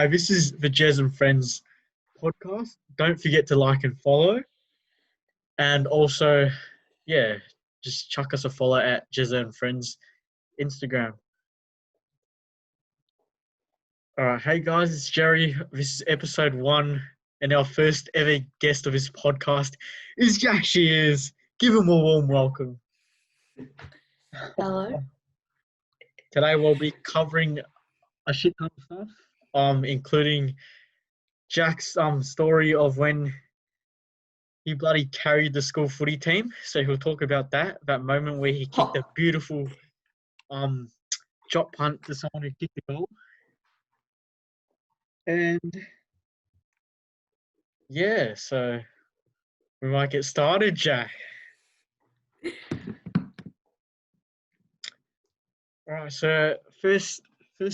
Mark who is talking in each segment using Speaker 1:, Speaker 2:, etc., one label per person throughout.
Speaker 1: Hi, this is the Jez and Friends podcast. Don't forget to like and follow. And also, yeah, just chuck us a follow at Jez and Friends Instagram. All right, hey guys, it's Jerry. This is episode 1, and our first ever guest of this podcast is Jack Shears. Give him a warm welcome.
Speaker 2: Hello.
Speaker 1: Today we'll be covering a shit ton of stuff, including Jack's story of when he bloody carried the school footy team. So he'll talk about that moment where he kicked a beautiful drop punt to someone who kicked the goal. And yeah, so we might get started, Jack. All right, so first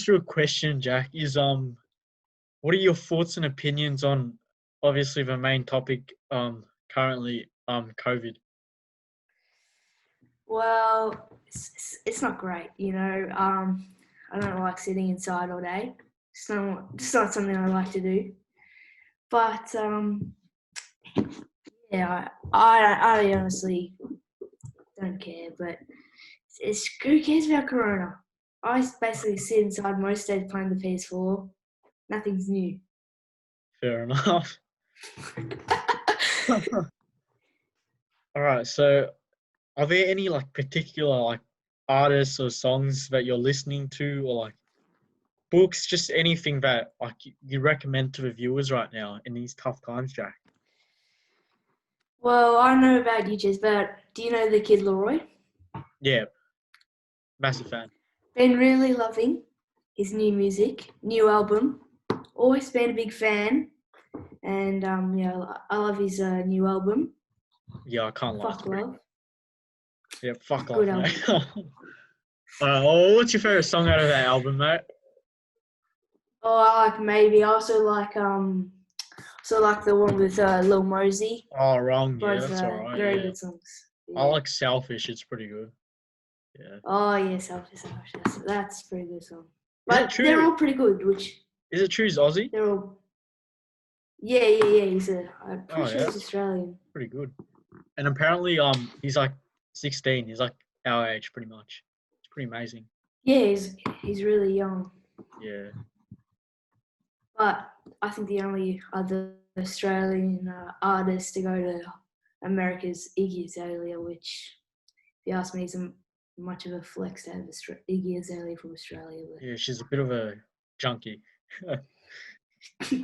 Speaker 1: real question, Jack, is what are your thoughts and opinions on obviously the main topic currently COVID?
Speaker 2: Well, it's not great, you know. I don't like sitting inside all day. It's not something I like to do. But yeah, I honestly don't care. But who cares about Corona? I basically sit inside most days playing the PS4. Nothing's new.
Speaker 1: Fair enough. All right, so are there any particular artists or songs that you're listening to, or books, just anything that you recommend to the viewers right now in these tough times, Jack?
Speaker 2: Well, I don't know about you, Jez, but do you know the Kid Leroy?
Speaker 1: Yeah, massive fan.
Speaker 2: Been really loving his new music, new album. Always been a big fan, and I love his new album.
Speaker 1: Yeah, I can't lie.
Speaker 2: Fuck Love.
Speaker 1: Yeah, fuck
Speaker 2: Good
Speaker 1: off, mate. What's your favorite song out of that album, mate?
Speaker 2: Oh, I like Maybe. I also like the one with Lil Mosey.
Speaker 1: Oh, Wrong. Yeah,
Speaker 2: Both
Speaker 1: that's all right.
Speaker 2: very
Speaker 1: Yeah.
Speaker 2: good songs. Yeah.
Speaker 1: I like Selfish. It's pretty good. Yeah.
Speaker 2: Oh yeah, Selfish. That's a pretty good song. But they're all pretty good.
Speaker 1: Is it true he's Aussie?
Speaker 2: They're all. Yeah. I'm pretty sure he's Australian.
Speaker 1: Pretty good. And apparently, he's 16. He's our age, pretty much. It's pretty amazing.
Speaker 2: Yeah, he's really young.
Speaker 1: Yeah.
Speaker 2: But I think the only other Australian artist to go to America is Iggy Azalea, which, if you ask me, isn't much of a flex to have Iggy Azalea from Australia. But...
Speaker 1: Yeah, she's a bit of a junkie.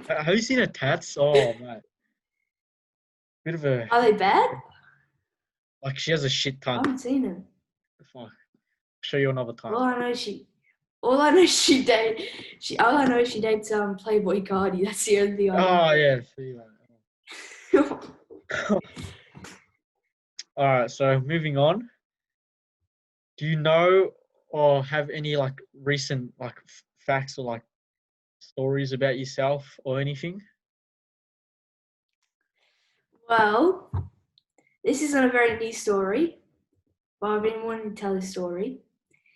Speaker 1: Have you seen her tats? Oh, mate. Bit of a...
Speaker 2: Are they bad?
Speaker 1: She has a shit ton.
Speaker 2: I haven't seen them.
Speaker 1: I'll show you another time.
Speaker 2: All I know she dates Playboy Cardi. That's the only thing I know.
Speaker 1: Oh, yeah. See that. All right, so moving on. Do you know or have any recent facts or stories about yourself or anything?
Speaker 2: Well, this isn't a very new story, but I've been wanting to tell this story.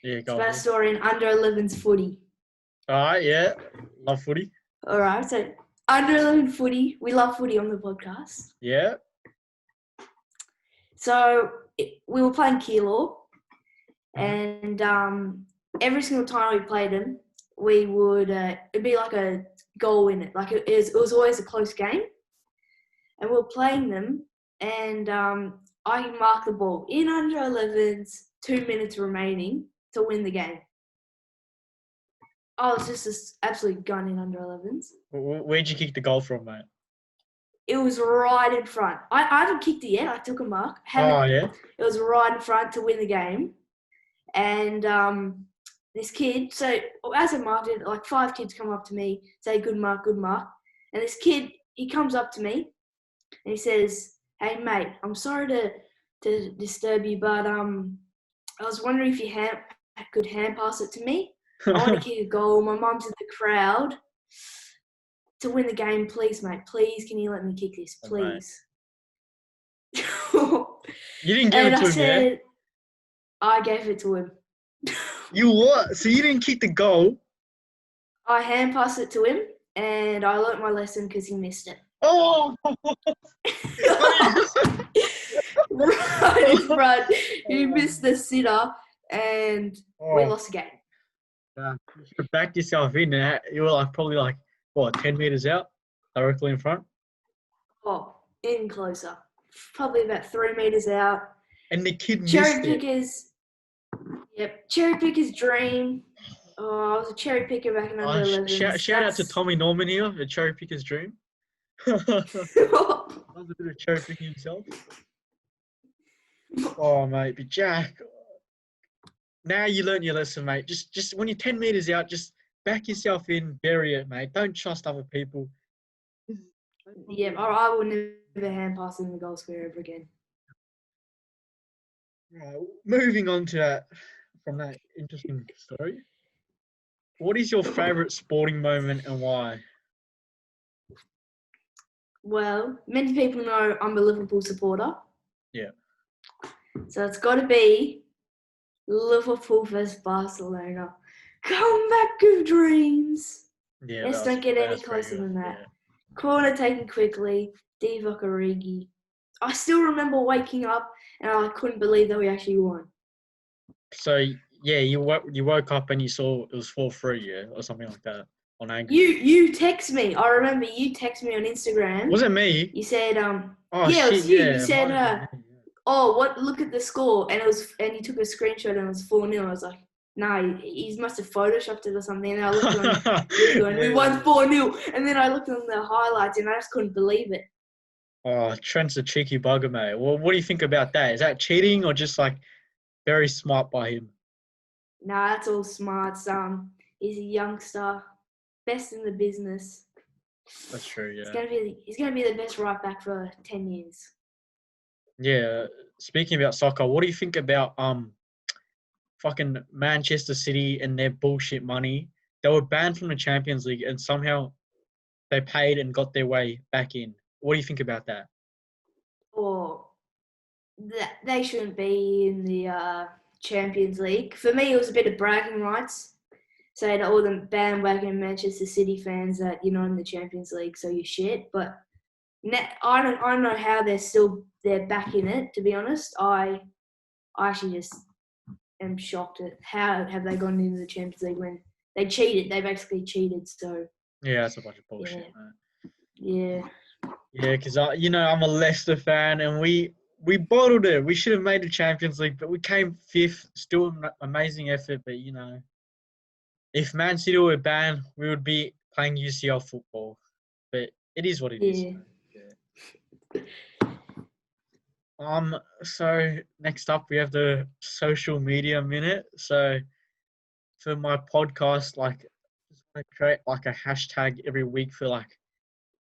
Speaker 1: Yeah,
Speaker 2: it's about a story in under 11s footy.
Speaker 1: All right, yeah. Love footy.
Speaker 2: All right, so under 11 footy. We love footy on the podcast.
Speaker 1: Yeah.
Speaker 2: So we were playing Keilor, and every single time we played them, we would it'd be like a goal in it. It was always a close game, and we were playing them, and I marked the ball in under 11s, 2 minutes remaining to win the game. I was just this absolute gun in under 11s.
Speaker 1: Where'd you kick the goal from, mate?
Speaker 2: It was right in front. I haven't kicked it yet. I took a mark.
Speaker 1: Yeah?
Speaker 2: It was right in front to win the game. And this kid, so as I marked it, 5 kids come up to me, say, good mark. And this kid, he comes up to me and he says, hey, mate, I'm sorry to disturb you, but I was wondering if you could hand pass it to me. I want to kick a goal. My mum's in the crowd. To win the game, please, mate. Please, can you let me kick this, please?
Speaker 1: You didn't give it to him, yeah?
Speaker 2: I gave it to him.
Speaker 1: You what? So you didn't kick the goal?
Speaker 2: I hand passed it to him, and I learnt my lesson because he missed it.
Speaker 1: Oh!
Speaker 2: Right in front, he missed the sitter, and we lost the game.
Speaker 1: You should have backed yourself in. And you were probably 10 meters out, directly in front.
Speaker 2: Oh, in closer. Probably about 3 meters out.
Speaker 1: And the kid
Speaker 2: Cherry
Speaker 1: missed it.
Speaker 2: pickers. Yep, cherry picker's dream. Oh, I was a cherry picker back in under 11s.
Speaker 1: Shout out to Tommy Norman here, the cherry picker's dream. Loves a bit of cherry picking himself. Oh, mate, but Jack, now you learnt your lesson, mate. Just when you're 10 meters out, just back yourself in, bury it, mate. Don't trust other people.
Speaker 2: Yeah, I will never hand pass in the goal square ever again.
Speaker 1: Right, moving on to that, from that interesting story. What is your favourite sporting moment and why?
Speaker 2: Well, many people know I'm a Liverpool supporter.
Speaker 1: Yeah.
Speaker 2: So it's got to be Liverpool versus Barcelona. Comeback of dreams.
Speaker 1: Yeah.
Speaker 2: Let's don't get any closer than that.
Speaker 1: Yeah.
Speaker 2: Corner taken quickly. Divock Origi. I still remember waking up and I couldn't believe that we actually won.
Speaker 1: So, yeah, you woke up and you saw it was 4-3, yeah, or something like that on Anchor.
Speaker 2: You text me. I remember you text me on Instagram.
Speaker 1: Was it me?
Speaker 2: You said,
Speaker 1: oh,
Speaker 2: yeah,
Speaker 1: shit,
Speaker 2: it was you.
Speaker 1: Yeah,
Speaker 2: you said, look at the score. And you took a screenshot and it was 4-0. I was like, nah, he must have photoshopped it or something. And I looked on Google and we won 4-0. And then I looked on the highlights and I just couldn't believe it.
Speaker 1: Oh, Trent's a cheeky bugger, mate. Well, what do you think about that? Is that cheating or just very smart by him?
Speaker 2: Nah, that's all smart. He's a youngster, best in the business.
Speaker 1: That's true, yeah.
Speaker 2: He's gonna be the best right back for 10 years.
Speaker 1: Yeah. Speaking about soccer, what do you think about fucking Manchester City and their bullshit money? They were banned from the Champions League and somehow they paid and got their way back in. What do you think about that?
Speaker 2: They shouldn't be in the Champions League. For me, it was a bit of bragging rights. Say to all the bandwagon Manchester City fans that you're not in the Champions League, so you're shit. But I don't know how they're back in it. To be honest, I actually just am shocked at how have they gone into the Champions League when they cheated. They basically cheated. So
Speaker 1: yeah, that's a bunch of bullshit,
Speaker 2: man. Yeah.
Speaker 1: Yeah, because I'm a Leicester fan, and we bottled it. We should have made the Champions League, but we came 5th. Still an amazing effort, but if Man City were banned, we would be playing UCL football. But it is what it is. Yeah. So next up we have the social media minute. So for my podcast, just want to create a hashtag every week for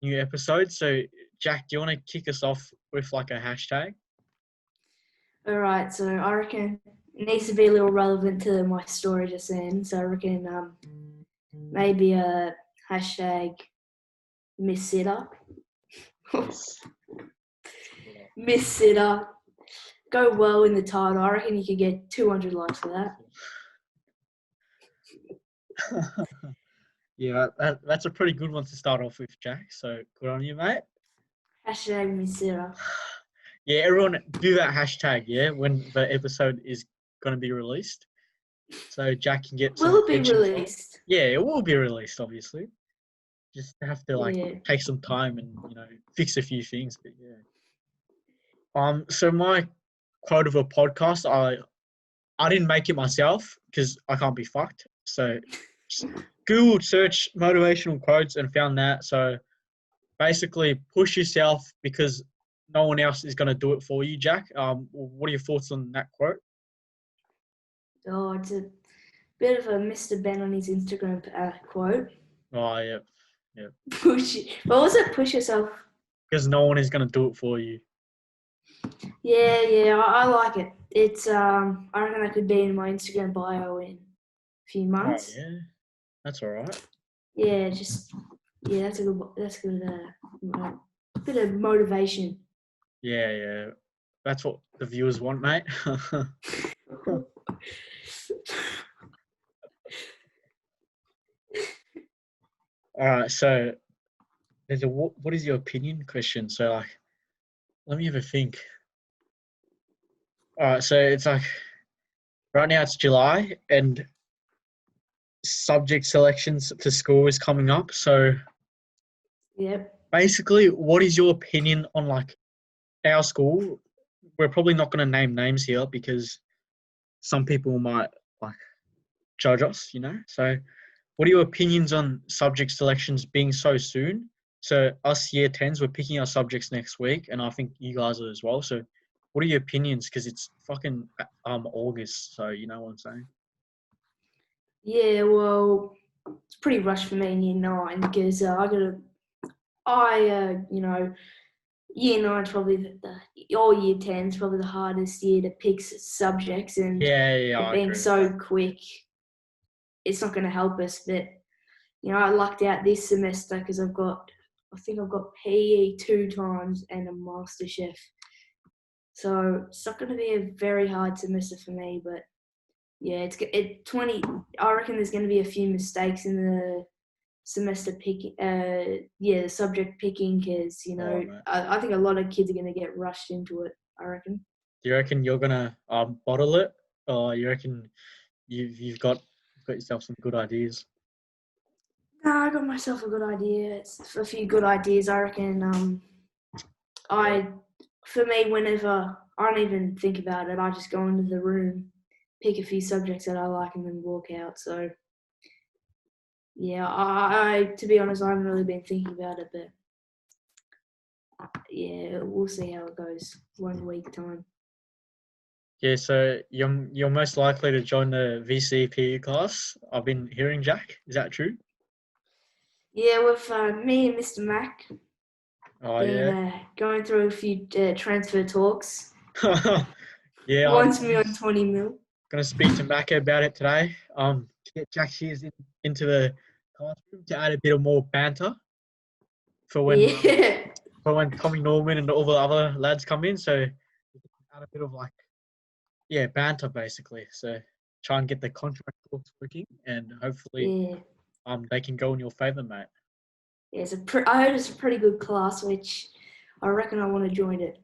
Speaker 1: new episodes. So Jack, do you want to kick us off with a hashtag?
Speaker 2: All right. So I reckon it needs to be a little relevant to my story just then. So I reckon maybe a hashtag Miss Sitter. Miss Sitter. Go well in the title. I reckon you could get 200 likes for that.
Speaker 1: Yeah, that's a pretty good one to start off with, Jack. So good on you, mate.
Speaker 2: Hashtag Miss Sitter.
Speaker 1: Yeah, everyone do that hashtag, yeah, when the episode is going to be released. So Jack can get some
Speaker 2: Will it be
Speaker 1: attention.
Speaker 2: released?
Speaker 1: Yeah, it will be released, obviously. Just have to take some time and fix a few things, but yeah. So my quote of a podcast, I didn't make it myself because I can't be fucked. So just Google search motivational quotes and found that. So basically, push yourself because no one else is going to do it for you, Jack. What are your thoughts on that quote?
Speaker 2: Oh, it's a bit of a Mr. Ben on his Instagram quote.
Speaker 1: Oh, yeah.
Speaker 2: But was it push yourself?
Speaker 1: Because no one is going to do it for you.
Speaker 2: Yeah, I like it. It's I reckon that could be in my Instagram bio in a few months.
Speaker 1: Oh, yeah, that's all right.
Speaker 2: Yeah, that's good. A bit of motivation.
Speaker 1: Yeah, that's what the viewers want, mate. All right, so there's a what is your opinion question? So like, let me have a think. All right, so it's like right now it's July and subject selections for school is coming up. So
Speaker 2: Yep.
Speaker 1: basically, what is your opinion on like our school? We're probably not going to name names here because some people might like judge us, you know. So, what are your opinions on subject selections being so soon? So, us year 10s, we're picking our subjects next week, and I think you guys are as well. So, what are your opinions? Because it's fucking August, so you know what I'm saying.
Speaker 2: Yeah, well, it's pretty rushed for me in year 9 because you know, year 9's probably or year 10's probably the hardest year to pick subjects, and
Speaker 1: Yeah,
Speaker 2: it
Speaker 1: I
Speaker 2: being
Speaker 1: agree.
Speaker 2: so quick, it's not going to help us. But, you know, I lucked out this semester because I think I've got PE 2 times and a Master Chef. So it's not going to be a very hard semester for me, but yeah, I reckon there's going to be a few mistakes in the semester picking. The subject picking, because you
Speaker 1: Oh,
Speaker 2: know,
Speaker 1: mate.
Speaker 2: I think a lot of kids are going to get rushed into it. I reckon.
Speaker 1: Do you reckon you're gonna bottle it, or you reckon you've got yourself some good ideas?
Speaker 2: No, I got myself a good idea. It's a few good ideas. I reckon. I, for me, whenever I don't even think about it, I just go into the room, pick a few subjects that I like, and then walk out. So yeah, I to be honest, I haven't really been thinking about it, but yeah, we'll see how it goes. 1 week time.
Speaker 1: Yeah, so you're most likely to join the VCPE class. I've been hearing, Jack. Is that true?
Speaker 2: Yeah, with me and Mr. Mac
Speaker 1: Oh
Speaker 2: been
Speaker 1: yeah.
Speaker 2: going through a few transfer talks.
Speaker 1: Yeah,
Speaker 2: Wants
Speaker 1: I'm
Speaker 2: me on 20 mil.
Speaker 1: gonna speak to Macca about it today. To get Jack Shears into the classroom to add a bit of more banter for when
Speaker 2: Yeah,
Speaker 1: Tommy Norman and all the other lads come in. So we can add a bit of like banter basically. So try and get the contract talks working, and hopefully
Speaker 2: yeah.
Speaker 1: they can go in your favour, mate.
Speaker 2: Yeah, I heard it's a pretty good class, which I reckon I want to join it.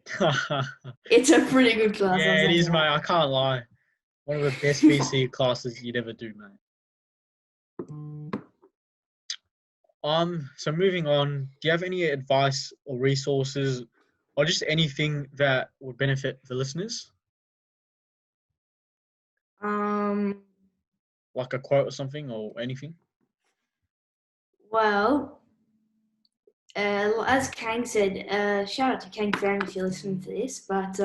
Speaker 2: It's a pretty good class, I'll
Speaker 1: Yeah, it
Speaker 2: say
Speaker 1: is, mate.
Speaker 2: that.
Speaker 1: I can't lie. One of the best VC classes you'd ever do, mate. So moving on, do you have any advice or resources or just anything that would benefit the listeners?
Speaker 2: Um,
Speaker 1: Like a quote or something or anything?
Speaker 2: well, as Kang said, shout out to Kang Fan if you're listening to this, but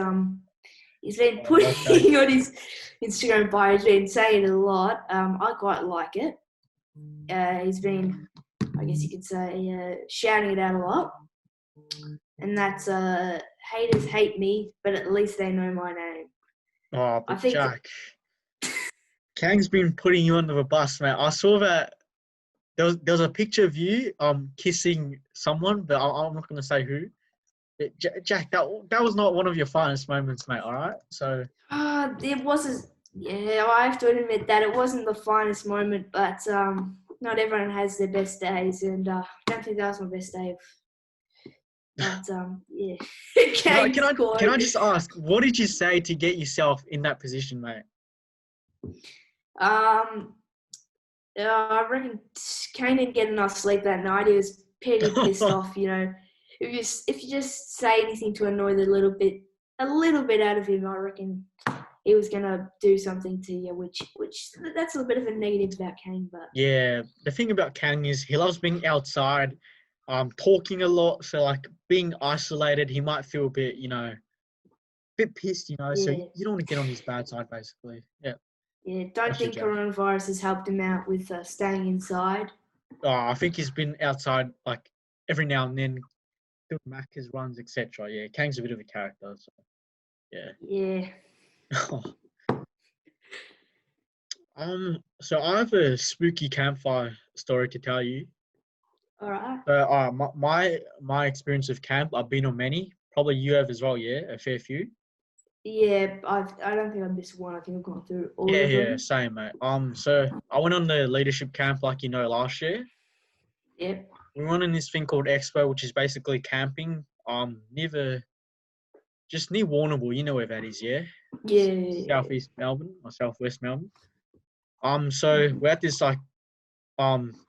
Speaker 2: he's been
Speaker 1: Oh, love Kang.
Speaker 2: putting on his Instagram bio, he's been saying it a lot. I quite like it. He's been, I guess you could say, shouting it out a lot. And that's haters hate me, but at least they know my name.
Speaker 1: Oh,
Speaker 2: I
Speaker 1: but
Speaker 2: think,
Speaker 1: Jack, Kang's been putting you under the bus, mate. I saw that there was a picture of you kissing someone, but I'm not going to say who. Jack, that was not one of your finest moments, mate. All right, so
Speaker 2: it wasn't, yeah, I have to admit that it wasn't the finest moment, but not everyone has their best days, and I don't think that was my best day. But yeah, Kang's
Speaker 1: can I
Speaker 2: quote.
Speaker 1: just ask, what did you say to get yourself in that position, mate?
Speaker 2: Um, I reckon Kane didn't get enough sleep that night. He was pretty pissed off. You know, if you just say anything to annoy a little bit out of him, I reckon he was gonna do something to you. Which that's a bit of a negative about Kane, but
Speaker 1: Yeah, the thing about Kang is he loves being outside, talking a lot. So like being isolated, he might feel a bit, bit pissed, So
Speaker 2: yeah,
Speaker 1: you don't want to get on his bad side, basically. Yeah,
Speaker 2: yeah. Don't
Speaker 1: that's your
Speaker 2: think
Speaker 1: Jack.
Speaker 2: coronavirus has helped him out with staying inside.
Speaker 1: Oh, I think he's been outside like every now and then, doing Macca's runs, etc. Yeah, Kang's a bit of a character. So yeah.
Speaker 2: Yeah.
Speaker 1: So I have a spooky campfire story to tell you.
Speaker 2: All right.
Speaker 1: So, my experience of camp, I've been on many. Probably you have as well, yeah, a fair few.
Speaker 2: Yeah, I don't think I missed one. I think I've gone through all
Speaker 1: Yeah,
Speaker 2: of
Speaker 1: yeah,
Speaker 2: them.
Speaker 1: same, mate. So I went on the leadership camp, like last year.
Speaker 2: Yep.
Speaker 1: We went on this thing called Expo, which is basically camping. Just near Warrnambool, you know where that is, yeah?
Speaker 2: Yeah.
Speaker 1: Southeast Melbourne or southwest Melbourne. So we're at this like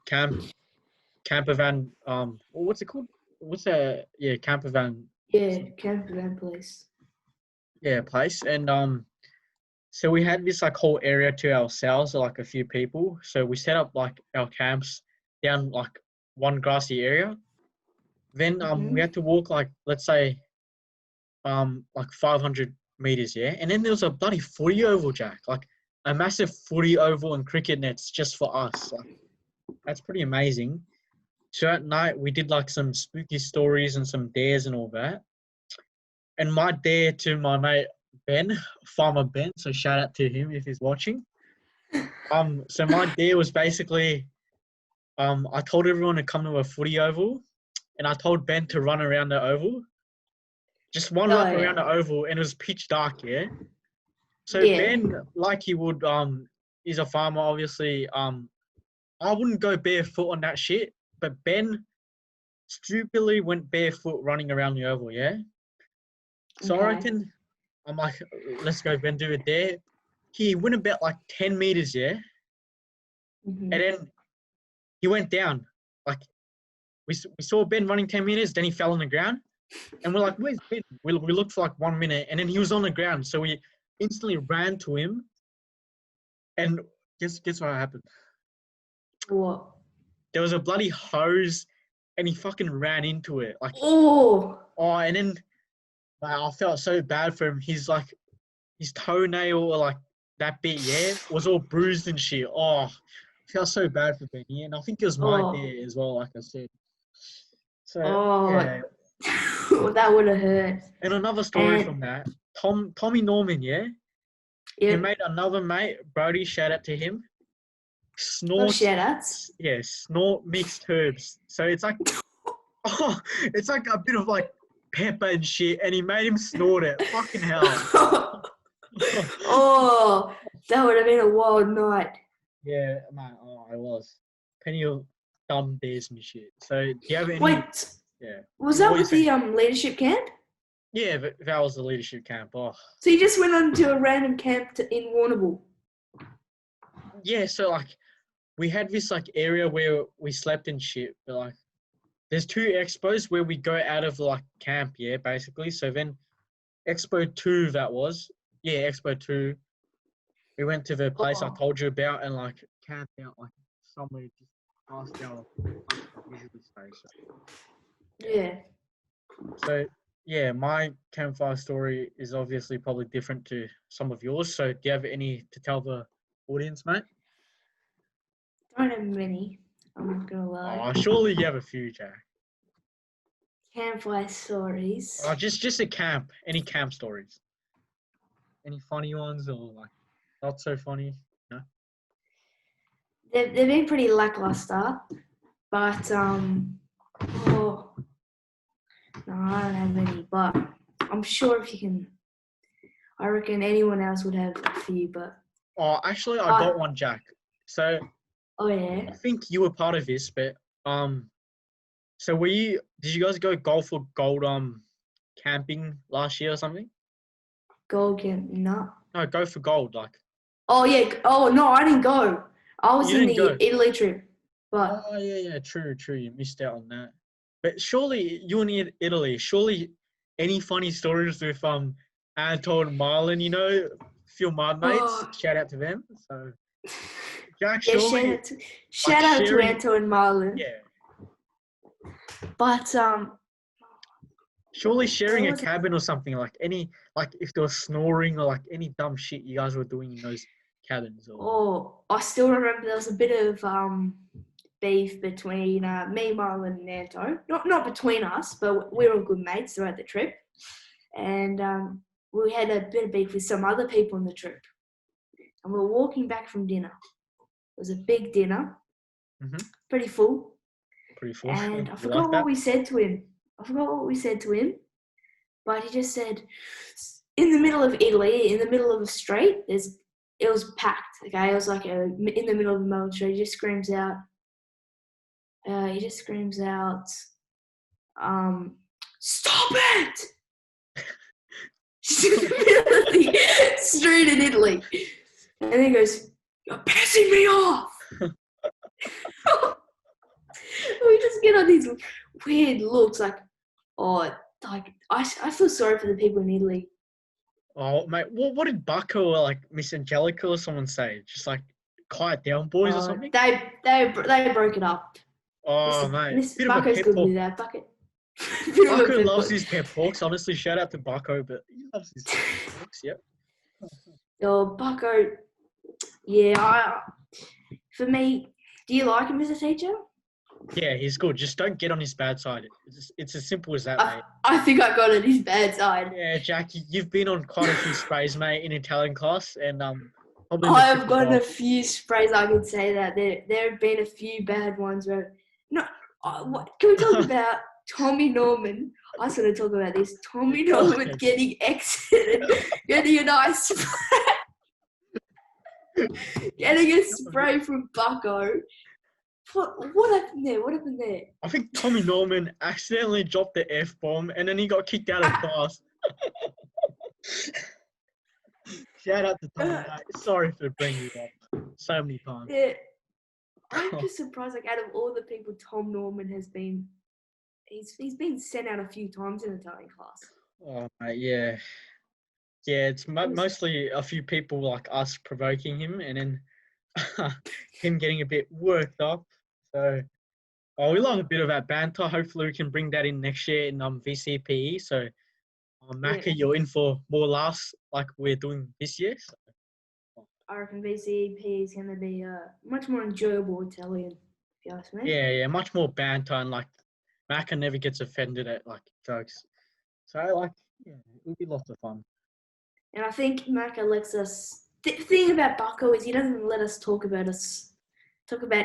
Speaker 1: camper van. What's it called? Camper van.
Speaker 2: Yeah, camper place.
Speaker 1: Yeah, place. And so we had this like whole area to ourselves, like a few people. So we set up like our camps down like one grassy area. Then we had to walk like, let's say like 500 meters, yeah. And then there was a bloody footy oval, Jack, like a massive footy oval and cricket nets just for us. Like, that's pretty amazing. So at night we did like some spooky stories and some dares and all that. And my dare to my mate Ben, Farmer Ben, so shout out to him if he's watching. So my dare was basically, I told everyone to come to a footy oval, and I told Ben to run around the oval. Just one lap around the oval, and it was pitch dark, yeah? So Ben, like he would, he's a farmer, obviously. I wouldn't go barefoot on that shit, but Ben stupidly went barefoot running around the oval, yeah? So I reckon, I'm like, let's go, Ben, do it there. He went about like 10 meters, yeah? And then he went down. Like, we saw Ben running 10 meters, then he fell on the ground. And we're like, where's Ben? We looked for like 1 minute, and then he was on the ground. So we instantly ran to him. And guess what happened?
Speaker 2: What?
Speaker 1: There was a bloody hose, and he fucking ran into it. Like, and then I felt so bad for him. He's like, his toenail or like that bit, yeah, was all bruised and shit. I felt so bad for Benny, and I think it was my day as well, like I said. So yeah.
Speaker 2: That would have hurt.
Speaker 1: And another story from that, Tommy Norman, yeah? He made another mate, Brody, shout out to him. Snort mixed herbs. So it's like, it's like a bit of like pepper and shit, and he made him snort it. Fucking hell.
Speaker 2: That would have been a wild night.
Speaker 1: Yeah, man. It was. Plenty of dumb days and shit. So do you have any?
Speaker 2: Wait.
Speaker 1: Yeah.
Speaker 2: Was that with the leadership camp?
Speaker 1: Yeah, that was the leadership camp.
Speaker 2: So you just went on to a random camp in Warrnambool?
Speaker 1: Yeah, so like we had this like area where we slept and shit, but like there's 2 expos where we go out of like camp, yeah, basically. So then Expo 2 that was. Yeah, Expo 2. We went to the place I told you about and like camped out like somewhere just past our usually stay. So yeah, my campfire story is obviously probably different to some of yours. So do you have any to tell the audience, mate?
Speaker 2: I don't have many. I'm not gonna lie.
Speaker 1: Surely you have a few, Jack.
Speaker 2: Campfire stories.
Speaker 1: Just a camp. Any camp stories? Any funny ones or like not so funny? No.
Speaker 2: They've been pretty lackluster, but no, I don't have any. But I'm sure if you can, I reckon anyone else would have a few. But
Speaker 1: actually, I got one, Jack. So.
Speaker 2: I
Speaker 1: think you were part of this, but so did you guys go golf or gold camping last year or something?
Speaker 2: Gold camp? No,
Speaker 1: go for gold, like.
Speaker 2: No, I didn't go. I was in the Italy trip. But
Speaker 1: yeah, true. You missed out on that. But surely you were in Italy. Surely any funny stories with Anto and Marlon, you know, a few of my mates. Shout out to them. So Jack, surely
Speaker 2: shout out to Anto and Marlon.
Speaker 1: Yeah.
Speaker 2: But
Speaker 1: surely sharing a cabin or something, like if there was snoring or like any dumb shit you guys were doing in those cabins.
Speaker 2: I still remember there was a bit of beef between me, Marlon, and Anto. Not between us, but we were good mates throughout the trip. And we had a bit of beef with some other people on the trip. And we were walking back from dinner. It was a big dinner, pretty full. And I forgot what we said to him. But he just said, in the middle of Italy, in the middle of a street, it was packed. Okay, it was like in the middle of the main street. He just screams out, He just screams out, "Stop it!" Straight in Italy. And then he goes, "You're pissing me off." We just get on these weird looks like I feel sorry for the people in Italy.
Speaker 1: Oh, mate, what did Bucko or like Miss Angelica or someone say? Just like, quiet down, boys, or something?
Speaker 2: They broke it up.
Speaker 1: Oh, mate.
Speaker 2: Mr.
Speaker 1: Bit of a
Speaker 2: Bucko's
Speaker 1: pep
Speaker 2: good
Speaker 1: talk.
Speaker 2: with that.
Speaker 1: Bucko loves his pep talks. Honestly, shout out to Bucko, but he loves his pep talks, yep.
Speaker 2: Oh, Bucko. Yeah, for me, do you like him as a teacher?
Speaker 1: Yeah, he's good. Just don't get on his bad side. It's as simple as that, mate.
Speaker 2: I think I got on his bad side.
Speaker 1: Yeah, Jack, you've been on quite a few sprays, mate, in Italian class, and probably.
Speaker 2: I have gotten a few sprays. I can say that there have been a few bad ones where. No, can we talk about Tommy Norman? I was going to talk about this. Tommy Norman getting exited, getting a nice spray, getting a spray from Bucko. What happened there? What happened there?
Speaker 1: I think Tommy Norman accidentally dropped the F-bomb and then he got kicked out of class. Shout out to Tommy, mate. Sorry for bringing you up so many times.
Speaker 2: Yeah, I'm just surprised. Like, out of all the people Tom Norman has been, he's been sent out a few times in Italian class.
Speaker 1: Oh, mate, yeah. Yeah, it's mostly a few people like us provoking him and then him getting a bit worked up. So, we love a bit of that banter. Hopefully we can bring that in next year in VCPE. So, Macca, you're in for more laughs like we're doing this year. So.
Speaker 2: I reckon VCP is going to be much more enjoyable Italian, if you ask me.
Speaker 1: Yeah, much more banter and like Macca never gets offended at like jokes. So like, yeah, it'll be lots of fun.
Speaker 2: And I think Macca lets us. The thing about Bucko is he doesn't let us talk about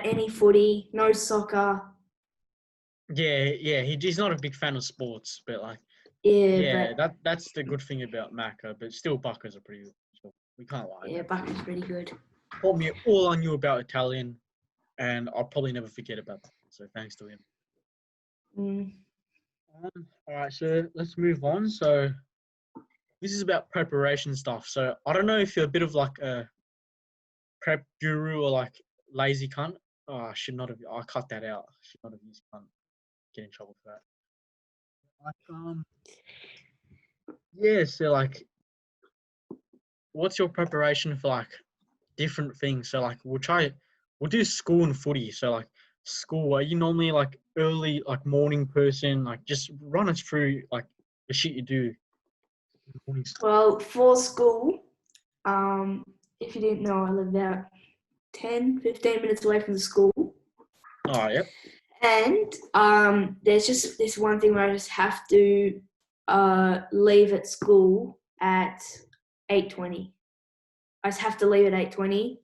Speaker 2: any footy, no soccer.
Speaker 1: Yeah, he's not a big fan of sports, but like.
Speaker 2: Yeah,
Speaker 1: but that's the good thing about Macca, but still Bucko's are pretty good. We can't lie.
Speaker 2: Yeah, Bucko's pretty good.
Speaker 1: Taught me all I knew about Italian, and I'll probably never forget about that. So thanks to him. All right, so let's move on. So this is about preparation stuff. So I don't know if you're a bit of like a prep guru or like lazy cunt. Oh, I should not have. I cut that out. I should not have used cunt. Get in trouble for that. Like yeah. So like, what's your preparation for like different things? So like, we'll do school and footy. So like, school, are you normally like early, like morning person? Like, just run us through like the shit you do.
Speaker 2: Well, for school, if you didn't know, I live about 10, 15 minutes away from the school.
Speaker 1: Oh, yep.
Speaker 2: And there's just this one thing where I just have to leave at school at 8:20. I just have to leave at 8:20.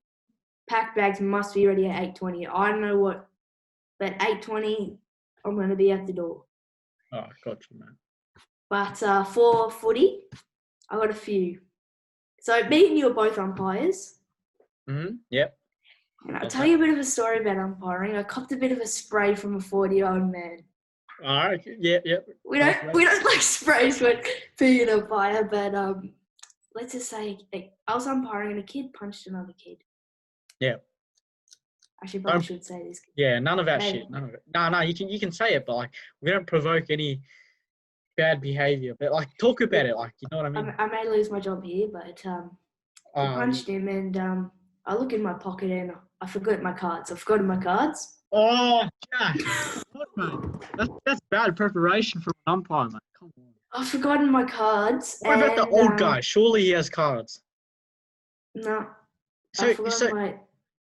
Speaker 2: Packed bags must be ready at 8:20. I don't know what, but 8:20, I'm going to be at the door.
Speaker 1: Oh, gotcha, man.
Speaker 2: But for footy, I got a few. So me and you are both umpires.
Speaker 1: Yep.
Speaker 2: And I'll tell you a bit of a story about umpiring. I copped a bit of a spray from a 40-year-old man.
Speaker 1: All right. Yeah.
Speaker 2: We don't like sprays when being an umpire, but let's just say I was umpiring and a kid punched another kid.
Speaker 1: Yeah.
Speaker 2: I probably should say this.
Speaker 1: Yeah, none of that shit. None of it. No, you can say it, but like we don't provoke any bad behavior. But like talk about it, like you know what I mean.
Speaker 2: I may lose my job here, but I punched him and I look in my pocket and I forgot my cards. I've forgotten my cards.
Speaker 1: Oh, Jack. What, mate? That's bad preparation for an umpire, mate. Come on.
Speaker 2: I've forgotten my cards.
Speaker 1: What about the old guy? Surely he has cards.
Speaker 2: No.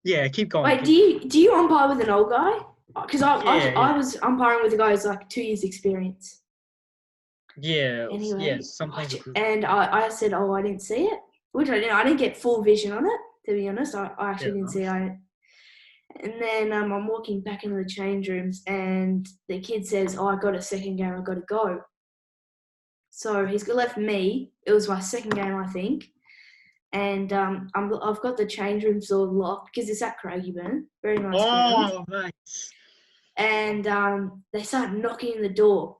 Speaker 1: Yeah, keep going.
Speaker 2: Wait, do you umpire with an old guy? Because I was umpiring with a guy who's like 2 years experience.
Speaker 1: Yeah.
Speaker 2: Anyway,
Speaker 1: yeah, something.
Speaker 2: And I said, I didn't see it, which I didn't. I didn't get full vision on it, to be honest. I actually didn't see it. And then I'm walking back into the change rooms, and the kid says, I got a second game. I got to go. So he's left me. It was my second game, I think. And I've got the change rooms all locked because it's at Craigieburn. Very nice ground.
Speaker 1: Oh, mate.
Speaker 2: and they start knocking the door,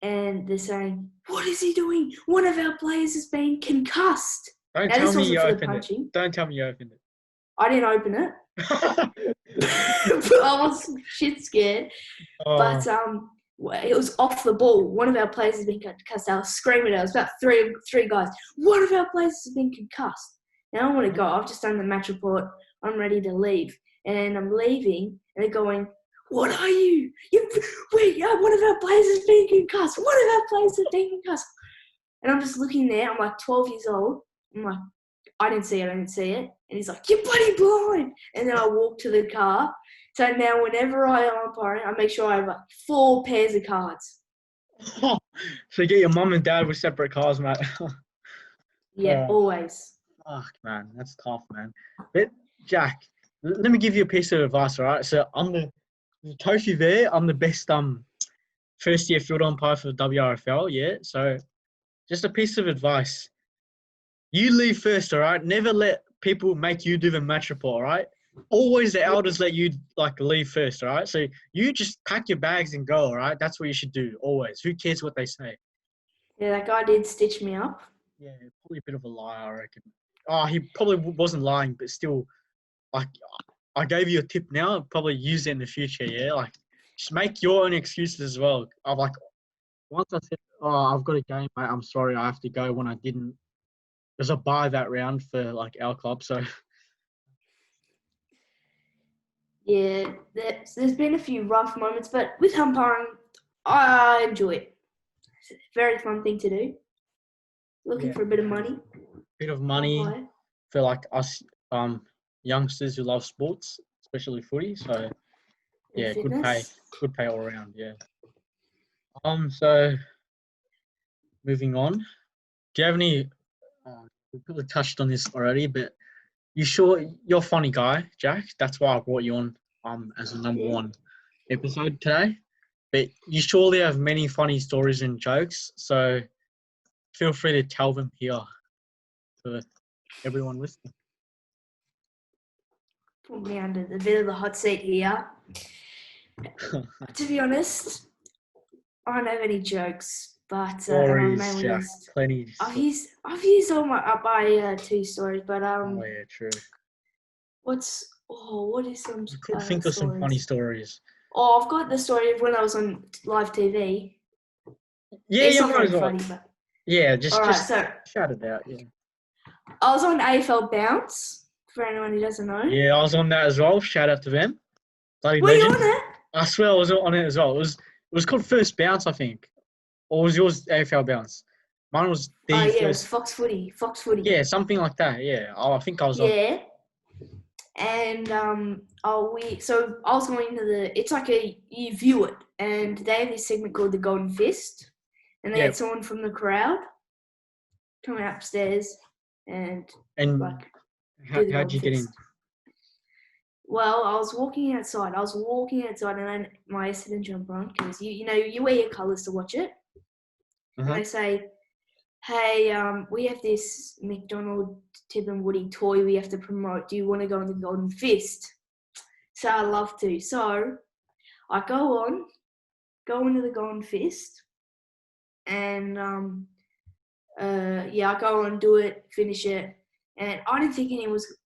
Speaker 2: and they're saying, "What is he doing? One of our players has been concussed."
Speaker 1: Don't
Speaker 2: Now
Speaker 1: tell
Speaker 2: this
Speaker 1: me
Speaker 2: wasn't
Speaker 1: you
Speaker 2: for the
Speaker 1: opened it.
Speaker 2: punching.
Speaker 1: Don't tell me you opened
Speaker 2: I didn't open it.
Speaker 1: it.
Speaker 2: But I was shit scared.
Speaker 1: Oh,
Speaker 2: But it was off the ball. One of our players has been concussed. I was screaming. It was about three guys. One of our players has been concussed. Now I want to go. I've just done the match report. I'm ready to leave, and I'm leaving. And they're going, "What are you? One of our players has been concussed. One of our players has been concussed." And I'm just looking there. I'm like 12 years old. I'm like, I didn't see it. And he's like, "You're bloody blind." And then I walk to the car. So now whenever I am umpiring, I make sure I have like 4 pairs of cards.
Speaker 1: so get your mum and dad with separate cars, mate.
Speaker 2: Yeah,
Speaker 1: Oh,
Speaker 2: always.
Speaker 1: fuck, man. That's tough, man. But, Jack, let me give you a piece of advice, all right? So I'm the trophy there. I'm the best first-year field umpire for the WRFL, yeah? So just a piece of advice. You leave first, all right? Never let people make you do the match report, all right? Always the elders let you, leave first, all right? So you just pack your bags and go, all right? That's what you should do, always. Who cares what they say?
Speaker 2: Yeah, that guy did stitch me up.
Speaker 1: Yeah, probably a bit of a liar, I reckon. Oh, he probably wasn't lying, but still, like, I gave you a tip now. Probably use it in the future, yeah? Just make your own excuses as well. Once I said, "Oh, I've got a game, mate. I'm sorry, I have to go," when I didn't. There's a bye that round for, our club, so...
Speaker 2: Yeah, there's been a few rough moments, but with umpiring, I enjoy it. It's a very fun thing to do. Looking
Speaker 1: Yeah,
Speaker 2: for a bit of money.
Speaker 1: bit of money
Speaker 2: Umpire.
Speaker 1: for, us youngsters who love sports, especially footy. So, yeah,
Speaker 2: Fitness.
Speaker 1: good pay all around, yeah. So moving on. Do you have any? We probably touched on this already, but you sure you're a funny guy, Jack? That's why I brought you on as a number one episode today. But you surely have many funny stories and jokes, so feel free to tell them here for everyone listening.
Speaker 2: Put me under the bit of the hot seat here. To be honest, I don't have any jokes, but
Speaker 1: Stories, Jack. Plenty.
Speaker 2: I've used all my 2 stories, but
Speaker 1: Oh yeah, true.
Speaker 2: what is some
Speaker 1: You could think of some funny stories.
Speaker 2: Oh, I've got the story of when I was on live TV.
Speaker 1: Yeah,
Speaker 2: it's
Speaker 1: yeah,
Speaker 2: not very
Speaker 1: well.
Speaker 2: funny, but
Speaker 1: Yeah, just
Speaker 2: so
Speaker 1: shout it out. Yeah.
Speaker 2: I was on AFL Bounce. For anyone who doesn't know.
Speaker 1: Yeah, I was on that as well. Shout out to them. Bloody
Speaker 2: Were you
Speaker 1: legends.
Speaker 2: on it?
Speaker 1: I swear I was on it as well. It was called First Bounce, I think. Or was yours AFL Bounce? Mine was the
Speaker 2: Oh, yeah,
Speaker 1: first.
Speaker 2: it was Fox Footy.
Speaker 1: Yeah, something like that. Yeah. Oh, I think I was on.
Speaker 2: Yeah. And I was going to it's like you view it, and they have this segment called the Golden Fist, and they had someone from the crowd coming upstairs and
Speaker 1: how'd you get in?
Speaker 2: Well, I was walking outside, and then my Essendon jumper on, because you wear your colours to watch it.
Speaker 1: Uh-huh.
Speaker 2: And they say, "Hey, we have this McDonald, Tip and Woody toy we have to promote. Do you want to go in the Golden Fist?" So I love to. So I go into the Golden Fist, and I go on, do it, finish it, and I didn't think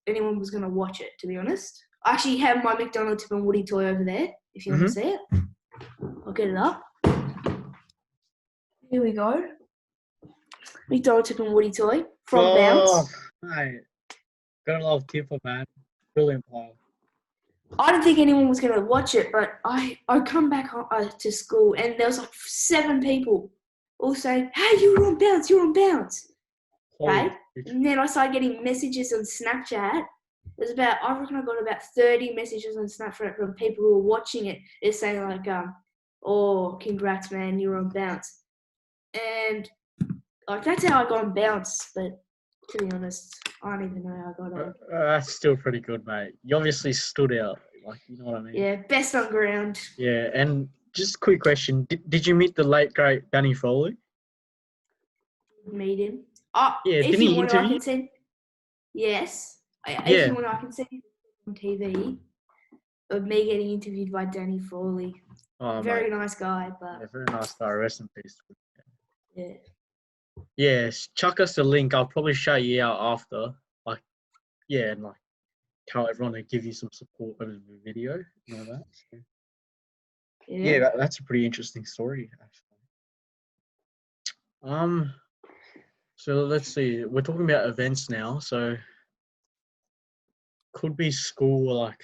Speaker 2: anyone was going to watch it, to be honest. I actually have my McDonald, Tip and Woody toy over there, if you want to see it. I'll get it up. Here we go. McDonald, Tip and Woody toy from Bounce.
Speaker 1: Mate. Gotta love Tipper, man. Brilliant player.
Speaker 2: I didn't think anyone was going to watch it, but I come back to school, and there was like 7 people all saying, "Hey, you're on Bounce. Okay? And then I started getting messages on Snapchat. I reckon I got about 30 messages on Snapchat from people who were watching it. They're saying like, "Oh, congrats, man, you're on Bounce." And that's how I got on Bounce, but to be honest, I don't even know how I got on.
Speaker 1: That's still pretty good, mate. You obviously stood out, you know what I mean?
Speaker 2: Yeah, best on ground.
Speaker 1: Yeah, and just a quick question. Did you meet the late, great Danny Foley?
Speaker 2: Meet him.
Speaker 1: Yeah,
Speaker 2: if
Speaker 1: didn't
Speaker 2: you
Speaker 1: he
Speaker 2: want
Speaker 1: interview?
Speaker 2: I can send. Yes. If you want I can send you on TV. of me getting interviewed by Danny Frawley.
Speaker 1: Oh,
Speaker 2: Very
Speaker 1: mate.
Speaker 2: nice guy, but
Speaker 1: Yeah, very nice guy. Rest in peace.
Speaker 2: yeah.
Speaker 1: Yes, chuck us the link. I'll probably shout you out after. Like, yeah, and like tell everyone to give you some support over the video and all that. So, yeah, that's a pretty interesting story, actually. So let's see. We're talking about events now. So could be school, like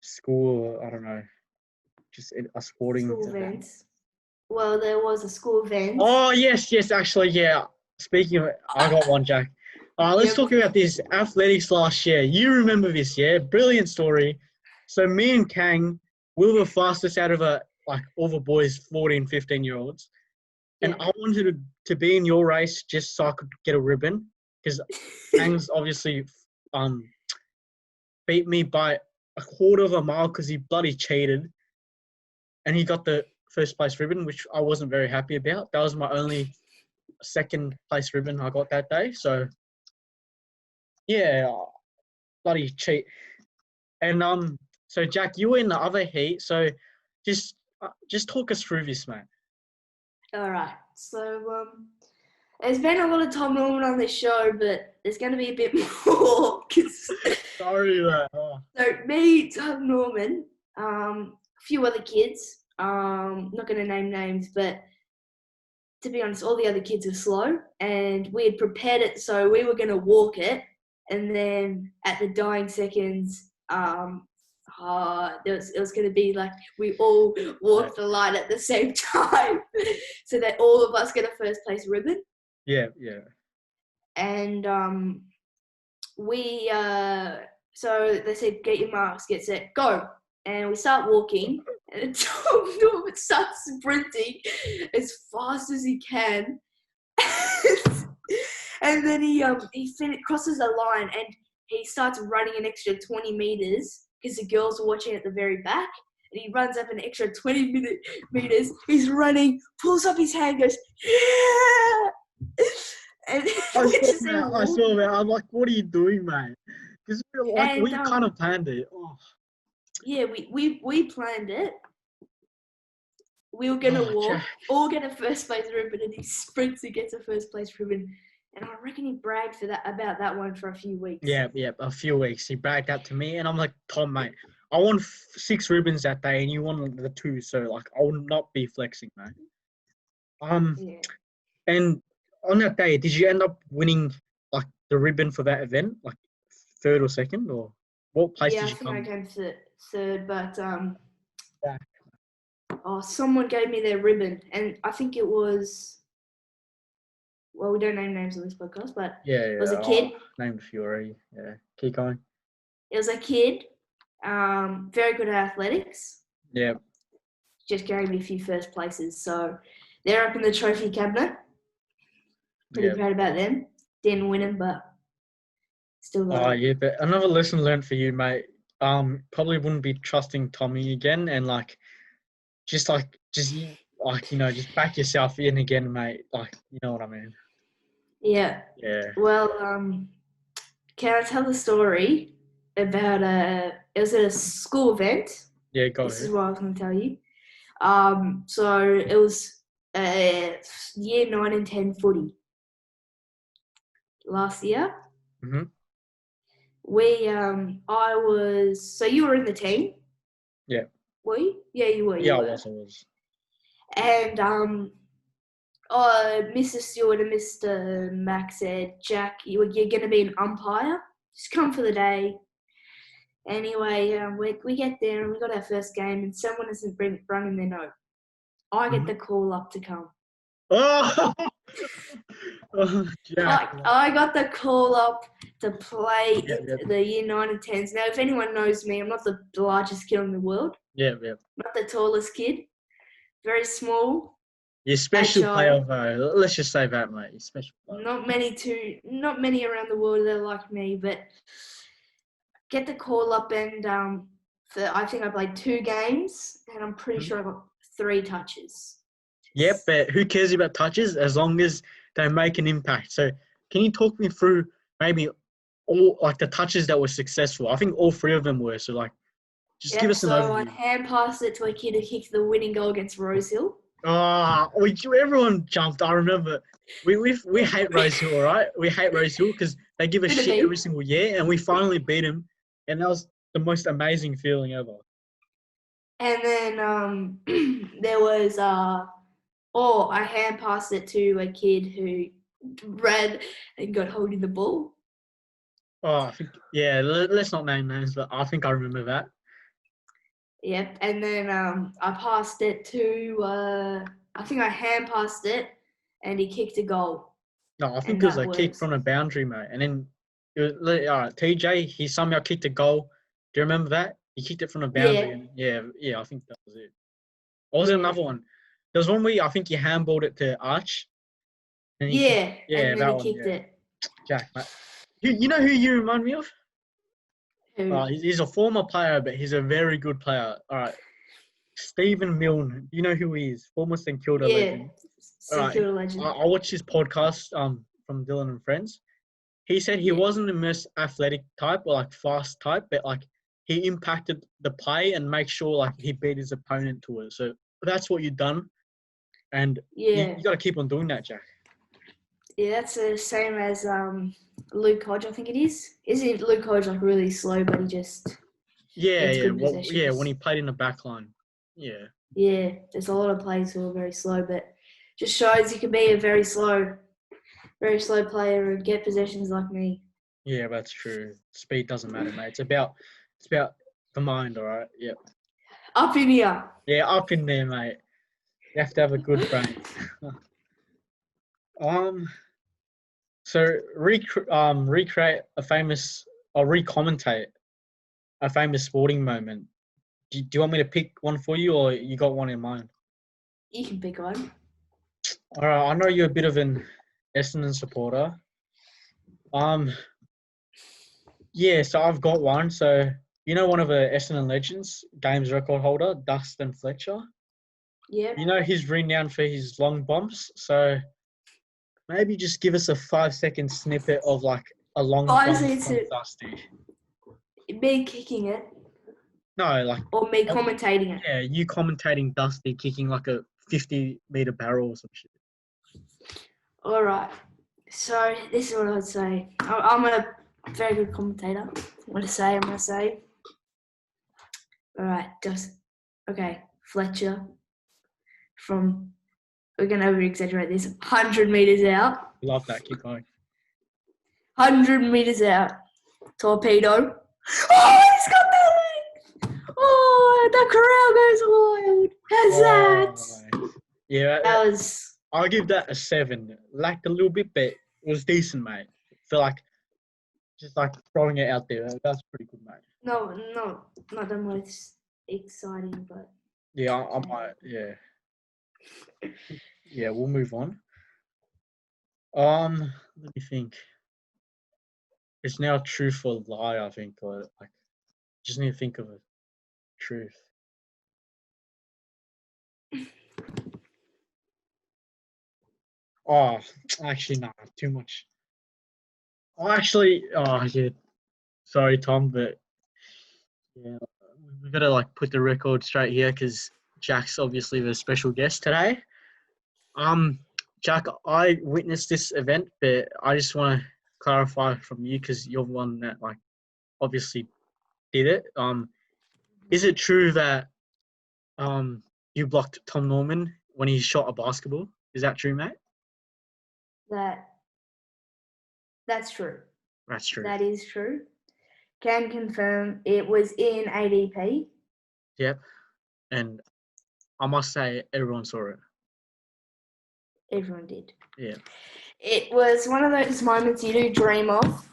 Speaker 1: school. I don't know, just a sporting
Speaker 2: School
Speaker 1: event.
Speaker 2: events. Well, there was a school event.
Speaker 1: Oh yes, actually, yeah. Speaking of, I got one, Jack. Let's
Speaker 2: Yep.
Speaker 1: talk about this athletics last year. You remember this, yeah? Brilliant story. So me and Kang, we were the fastest out of all the boys, 14, 15-year-olds. And
Speaker 2: Yeah.
Speaker 1: I wanted to be in your race just so I could get a ribbon, because Kang's obviously beat me by a quarter of a mile because he bloody cheated, and he got the first place ribbon, which I wasn't very happy about. That was my only second place ribbon I got that day. So yeah, bloody cheat. And so Jack, you were in the other heat. So just talk us through this, mate.
Speaker 2: All right. So there's been a lot of Tom Norman on this show, but there's going to be a bit more.
Speaker 1: Sorry, mate. Oh.
Speaker 2: So me, Tom Norman, a few other kids. Not going to name names, but to be honest, all the other kids are slow, and we had prepared it so we were going to walk it, and then at the dying seconds, it was going to be like we all walked the line at the same time, so that all of us get a first place ribbon.
Speaker 1: Yeah.
Speaker 2: And so they said, get your marks, get set, go. And we start walking, and Tom Norman starts sprinting as fast as he can. And then he crosses the line, and he starts running an extra 20 meters because the girls are watching at the very back. And he runs up an extra 20 meters. He's running, pulls up his hand, goes, yeah! And
Speaker 1: I saw that. I'm like, what are you doing, mate? Because we kind of planned it. Oh.
Speaker 2: Yeah, we planned it. We were going to walk, all get a first place ribbon, and he sprints and gets a first place ribbon. And I reckon he bragged about that one for a few weeks.
Speaker 1: Yeah, a few weeks. He bragged that to me, and I'm like, Tom, mate, I won 6 ribbons that day, and you won the 2, so like, I will not be flexing, mate.
Speaker 2: Yeah.
Speaker 1: And on that day, did you end up winning like the ribbon for that event, like 3rd or 2nd, or what place did you come?
Speaker 2: Yeah, I think I came third, but someone gave me their ribbon, and I think it was. Well, we don't name names on this podcast, but it was a kid.
Speaker 1: Named a few already. Yeah, keep going.
Speaker 2: It was a kid, very good at athletics.
Speaker 1: Yeah.
Speaker 2: Just gave me a few first places, so they're up in the trophy cabinet. Pretty proud about them. Didn't win them, but still got it.
Speaker 1: Yeah, but another lesson learned for you, mate. Probably wouldn't be trusting Tommy again, and just back yourself in again, mate. Like, you know what I mean?
Speaker 2: Yeah.
Speaker 1: Yeah.
Speaker 2: Well, can I tell the story about it was at a school event.
Speaker 1: Yeah, go ahead.
Speaker 2: This is what I was going to tell you. So it was year 9 and 10 footy last year.
Speaker 1: Mm-hmm.
Speaker 2: So you were in the team?
Speaker 1: Yeah.
Speaker 2: Were you? Yeah, you were.
Speaker 1: Yeah, I was.
Speaker 2: And Mr. Stewart and Mr. Mack said, Jack, you're going to be an umpire. Just come for the day. Anyway, we get there and we got our first game, and someone hasn't rung in their note. I get the call up to come.
Speaker 1: Oh, Jack.
Speaker 2: I got the call up to play the year 9 and 10s. Now, if anyone knows me, I'm not the largest kid in the world.
Speaker 1: Yeah.
Speaker 2: Not the tallest kid. Very small.
Speaker 1: You're a special player, though. Let's just say that, mate. You're special player.
Speaker 2: Not many around the world that are like me, but get the call up, and I think I played 2 games, and I'm pretty sure I got 3 touches.
Speaker 1: Yep, but who cares about touches as long as they make an impact? So can you talk me through maybe all the touches that were successful? I think all 3 of them were. So Just give us an
Speaker 2: So I
Speaker 1: overview.
Speaker 2: hand passed it to a kid who kicked the winning goal against Rosehill.
Speaker 1: Everyone jumped. I remember. We hate Rosehill, all right? We hate Rosehill because they give us
Speaker 2: Bit of
Speaker 1: shit
Speaker 2: beef.
Speaker 1: every single year, and we finally beat them, and that was the most amazing feeling ever.
Speaker 2: And then there was I hand passed it to a kid who ran and got holding the ball.
Speaker 1: Oh, I think let's not name names, but I think I remember that.
Speaker 2: Yep. And then I passed it to I think I hand passed it, and he kicked a goal.
Speaker 1: No, I think
Speaker 2: And
Speaker 1: it was
Speaker 2: that
Speaker 1: a kick
Speaker 2: was-
Speaker 1: from the boundary, mate. And then it was TJ. He somehow kicked a goal. Do you remember that? He kicked it from the boundary.
Speaker 2: Yeah.
Speaker 1: And yeah. I think that was it. Or was it another one? There was one where I think he handballed it to Arch. And he
Speaker 2: And then
Speaker 1: that
Speaker 2: he
Speaker 1: one.
Speaker 2: kicked
Speaker 1: Yeah.
Speaker 2: it.
Speaker 1: Jack, mate. You know who you remind me of?
Speaker 2: Who?
Speaker 1: He's a former player, but he's a very good player. All right. Stephen Milne. You know who he is? Former St Kilda legend. All right.
Speaker 2: Secure legend.
Speaker 1: I watched his podcast from Dylan and Friends. He said he wasn't the most athletic type or like fast type, but like he impacted the play and make sure like he beat his opponent to it. So that's what you've done, and you got to keep on doing that, Jack.
Speaker 2: Yeah, that's the same as Luke Hodge, I think it is. Isn't Luke Hodge like really slow, but he just gets good possessions?
Speaker 1: When he played in the back line. Yeah.
Speaker 2: Yeah, there's a lot of players who are very slow, but just shows you can be a very slow player and get possessions like me.
Speaker 1: Yeah, that's true. Speed doesn't matter, mate. It's about the mind, all right? Yep.
Speaker 2: Up in here.
Speaker 1: Yeah, up in there, mate. You have to have a good brain. So recreate a famous or recommendate a famous sporting moment. Do you want me to pick one for you, or you got one in mind?
Speaker 2: You can pick one.
Speaker 1: All right, I know you're a bit of an Essendon supporter. Yeah, so I've got one. So you know one of the Essendon legends, games record holder, Dustin Fletcher.
Speaker 2: Yep.
Speaker 1: You know he's renowned for his long bombs. So maybe just give us a 5-second snippet of like a long bomb from Dusty.
Speaker 2: Me kicking it.
Speaker 1: No, like
Speaker 2: or me commentating it.
Speaker 1: Yeah, you commentating Dusty kicking like a 50-meter barrel or some shit.
Speaker 2: All right. So this is what I would say. I'm a very good commentator. I'm going to say. All right, Fletcher from, we're going to over-exaggerate this, 100 metres out.
Speaker 1: Love that, keep going.
Speaker 2: 100 metres out. Torpedo. Oh, he's got that leg! Oh, the crowd goes wild. How's that?
Speaker 1: Yeah,
Speaker 2: That was...
Speaker 1: I'll give that a 7. Lacked a little bit, but it was decent, mate. I feel like just like throwing it out there. That's pretty good, mate.
Speaker 2: No, not the most exciting, but...
Speaker 1: Yeah, I might, yeah. Yeah, we'll move on. Let me think. It's now truth or lie, I think. Or like, just need to think of a truth. Oh, actually, no, too much. Yeah. Sorry, Tom, but yeah, we got to like put the record straight here because Jack's obviously the special guest today. Jack, I witnessed this event, but I just want to clarify from you because you're the one that like obviously did it. Is it true that you blocked Tom Norman when he shot a basketball? Is that true, mate?
Speaker 2: That's true.
Speaker 1: That's true.
Speaker 2: That is true. Can confirm it was in ADP.
Speaker 1: Yep. And I must say, everyone saw it.
Speaker 2: Everyone did.
Speaker 1: Yeah.
Speaker 2: It was one of those moments you do dream of.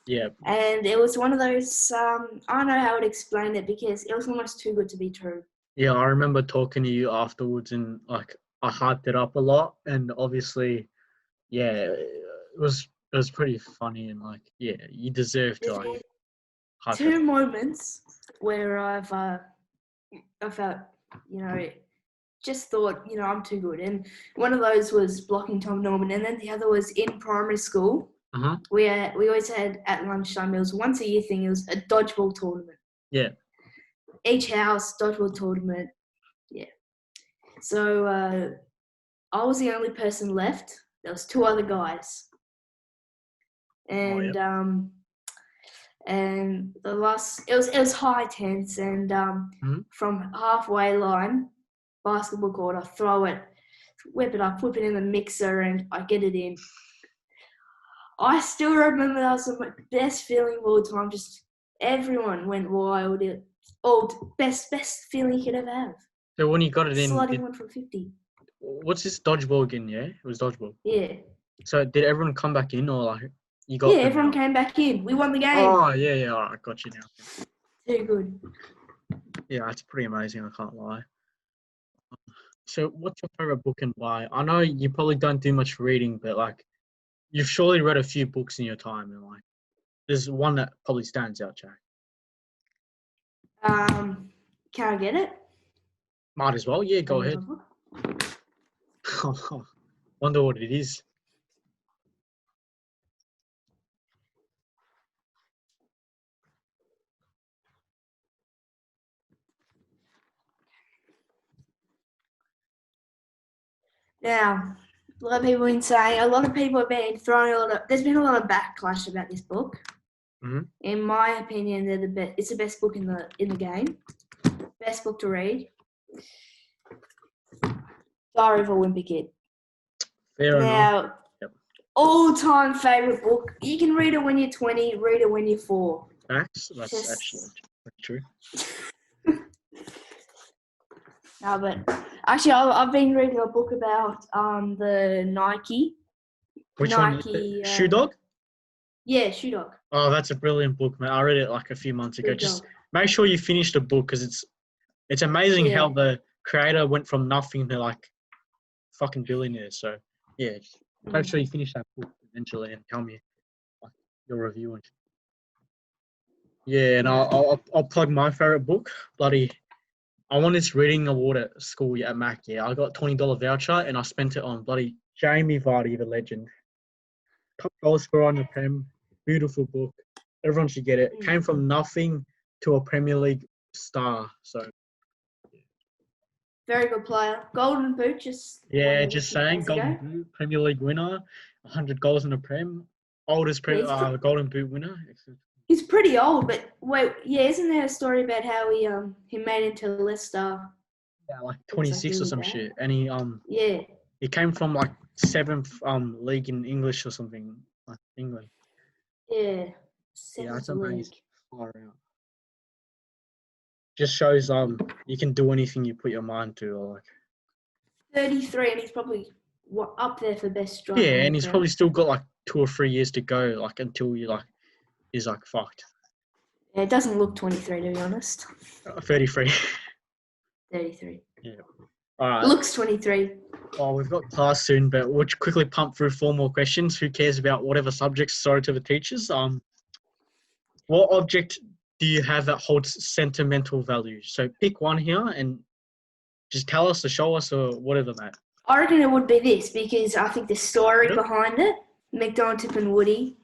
Speaker 1: Yeah.
Speaker 2: And it was one of those, I don't know how to explain it because it was almost too good to be true.
Speaker 1: Yeah, I remember talking to you afterwards and like I hyped it up a lot and obviously, yeah, it was pretty funny and like, yeah, you deserve to like hype it up.
Speaker 2: 2 moments where I felt, just thought, I'm too good. And one of those was blocking Tom Norman, and then the other was in primary school.
Speaker 1: Uh-huh.
Speaker 2: We always had at lunchtime, it was once a year thing, it was a dodgeball tournament.
Speaker 1: Yeah.
Speaker 2: each house dodgeball tournament. Yeah. So I was the only person left. There was 2 other guys, and and the last it was high tense, and from halfway line, basketball court, I throw it, whip it up, whip it in the mixer, and I get it in. I still remember that was the best feeling of all time. Just everyone went wild. Best feeling you could ever have.
Speaker 1: So when you got it in,
Speaker 2: sliding one from 50.
Speaker 1: What's this dodgeball again? Yeah, it was dodgeball.
Speaker 2: Yeah.
Speaker 1: So did everyone come back in, or like you got?
Speaker 2: Yeah, everyone came back in. We won the game.
Speaker 1: Oh yeah. All right, got you now.
Speaker 2: Too good.
Speaker 1: Yeah, that's pretty amazing. I can't lie. So, what's your favorite book and why? I know you probably don't do much reading, but like, you've surely read a few books in your time, and like, there's one that probably stands out, Jack.
Speaker 2: Can I get it?
Speaker 1: Might as well. Yeah, go ahead. Wonder what it is.
Speaker 2: Now, a lot of people have been saying, a lot of people have been throwing there's been a lot of backlash about this book.
Speaker 1: Mm-hmm.
Speaker 2: In my opinion, they're the best. It's the best book in the game. Best book to read. Diary of a Wimpy Kid.
Speaker 1: Fair enough. Yep.
Speaker 2: All-time favorite book. You can read it when you're 20. Read it when you're 4.
Speaker 1: That's actually true.
Speaker 2: No, but actually, I've been reading a book about the Nike.
Speaker 1: Which
Speaker 2: Nike,
Speaker 1: one? Shoe Dog?
Speaker 2: Yeah, Shoe Dog.
Speaker 1: Oh, that's a brilliant book, man. I read it like a few months ago. Just make sure you finish the book because it's amazing how the creator went from nothing to like fucking billionaire. So yeah, make sure you finish that book eventually and tell me like, your review and. Yeah, and I'll plug my favorite book. I won this reading award at school at Mac. Yeah, I got $20 voucher and I spent it on bloody Jamie Vardy, the legend. Top goal scorer on the Prem. Beautiful book. Everyone should get it. Came from nothing to a Premier League star. So.
Speaker 2: Very good player. Golden Boot. Just
Speaker 1: saying. Golden Boot, Premier League winner. 100 goals in the Prem. Oldest Golden Boot winner.
Speaker 2: He's pretty old, but wait, isn't there a story about how he made it to Leicester?
Speaker 1: Yeah, like 26 or some shit. And he came from like 7th league in English or something, like England.
Speaker 2: Yeah.
Speaker 1: Yeah, that's amazing. Far out. Just shows you can do anything you put your mind to, or like.
Speaker 2: 33, and he's probably up there for best striker.
Speaker 1: Yeah, and he's probably still got like 2 or 3 years to go, like until he's like fucked.
Speaker 2: Yeah, it doesn't look 23 to be honest.
Speaker 1: 33.
Speaker 2: 33.
Speaker 1: Yeah. All right.
Speaker 2: It looks 23.
Speaker 1: Oh, we've got class soon, but we'll quickly pump through 4 more questions. Who cares about whatever subjects? Sorry to the teachers. What object do you have that holds sentimental value? So pick one here and just tell us or show us or whatever, mate.
Speaker 2: I reckon it would be this because I think the story behind it, McDonald, Tip and Woody,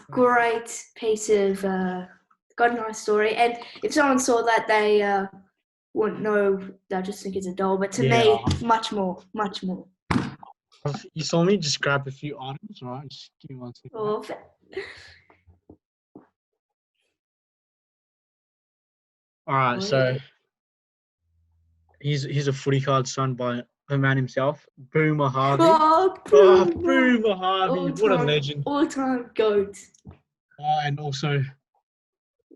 Speaker 2: great piece of, got a nice story. And if someone saw that, they wouldn't know, they'll just think it's a doll. But to me, much more.
Speaker 1: You saw me just grab a few items, all right? Just give me 1 second.
Speaker 2: Oh,
Speaker 1: all right, so here's a footy card signed by the man himself, Boomer Harvey. Boomer Harvey, what a legend.
Speaker 2: All-time GOAT.
Speaker 1: And also,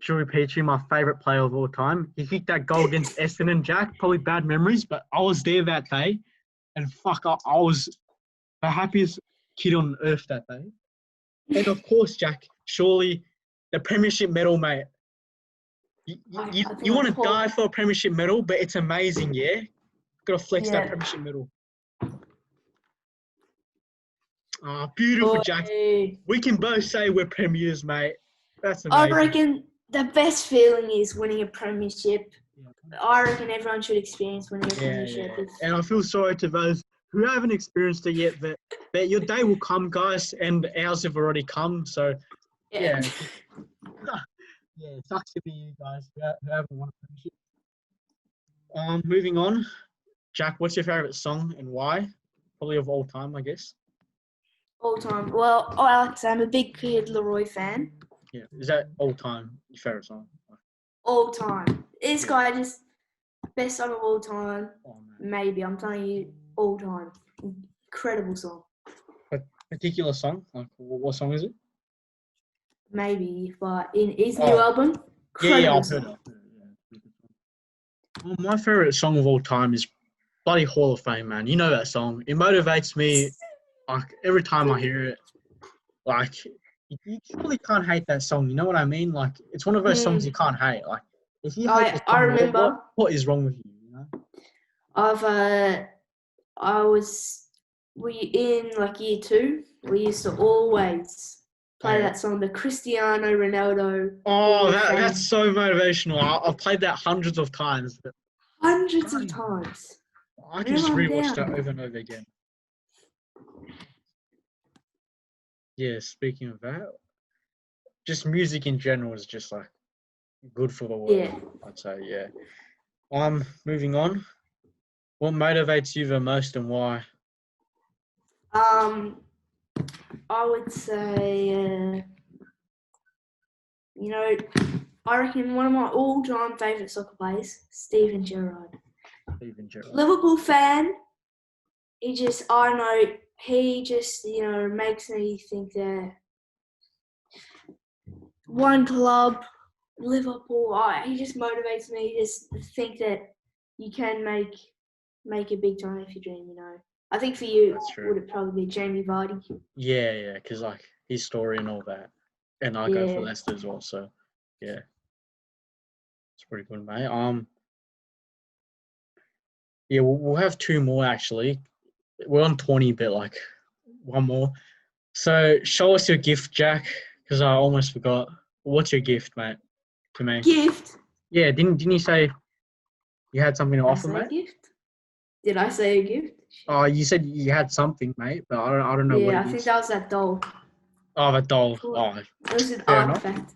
Speaker 1: Joey Petrie, my favourite player of all time. He kicked that goal against Essendon, Jack. Probably bad memories, but I was there that day. And fuck, I was the happiest kid on earth that day. And of course, Jack, surely the premiership medal, mate. You want to die for a premiership medal, but it's amazing, yeah? Got to flex that premiership medal. Oh, beautiful, Jack. We can both say we're premiers, mate. That's amazing.
Speaker 2: I reckon the best feeling is winning a premiership. I reckon everyone should experience winning a premiership.
Speaker 1: Yeah. And I feel sorry to those who haven't experienced it yet, but your day will come, guys, and ours have already come. So, yeah. it sucks to be you guys who haven't won a premiership. Moving on, Jack, what's your favourite song and why? Probably of all time, I guess.
Speaker 2: All time. Well, Alex, I'm a big Kid Leroy fan.
Speaker 1: Yeah, is that all time your favourite song?
Speaker 2: All time. This
Speaker 1: Yeah.
Speaker 2: guy just best song of all time.
Speaker 1: Oh man,
Speaker 2: Maybe, I'm telling you, all time. Incredible song.
Speaker 1: a particular song? Like, what song is it?
Speaker 2: Maybe, but in his new album,
Speaker 1: Yeah,
Speaker 2: incredible
Speaker 1: I've heard
Speaker 2: song.
Speaker 1: it. Yeah. Well, my favourite song of all time is bloody Hall of Fame, man. You know that song. It motivates me. Like every time I hear it, like you surely can't hate that song. You know what I mean? Like it's one of those songs you can't hate. Like if you hate the
Speaker 2: I
Speaker 1: song,
Speaker 2: remember
Speaker 1: what is wrong with you? You know?
Speaker 2: we in like year 2, we used to always play that song, the Cristiano Ronaldo.
Speaker 1: Oh, that's so motivational. I've played that hundreds of times. But
Speaker 2: hundreds of times.
Speaker 1: I can just rewatch that over and over again. Yeah, speaking of that, just music in general is just like good for the world.
Speaker 2: Yeah.
Speaker 1: I'd say, yeah. Moving on. What motivates you the most and why?
Speaker 2: I would say, I reckon one of my all-time favourite soccer players, Steven Gerrard. Liverpool fan. He just makes me think that one club, Liverpool, he just motivates me just to think that you can make it big time if you dream, you know. I think for you, would it probably be Jamie Vardy?
Speaker 1: Yeah, because like his story and all that. And I go for Leicester as well, so yeah. It's pretty good, mate. Yeah, we'll have 2 more actually. We're on 20, but like one more. So show us your gift, Jack, because I almost forgot. What's your gift, mate, to me?
Speaker 2: Gift?
Speaker 1: Yeah, didn't you say you had something to offer, mate?
Speaker 2: Gift? Did I say a gift?
Speaker 1: Oh, you said you had something, mate, but I don't know what it is.
Speaker 2: Yeah, I think that was that doll.
Speaker 1: Oh, that doll. Oh,
Speaker 2: it was an
Speaker 1: fair
Speaker 2: artifact.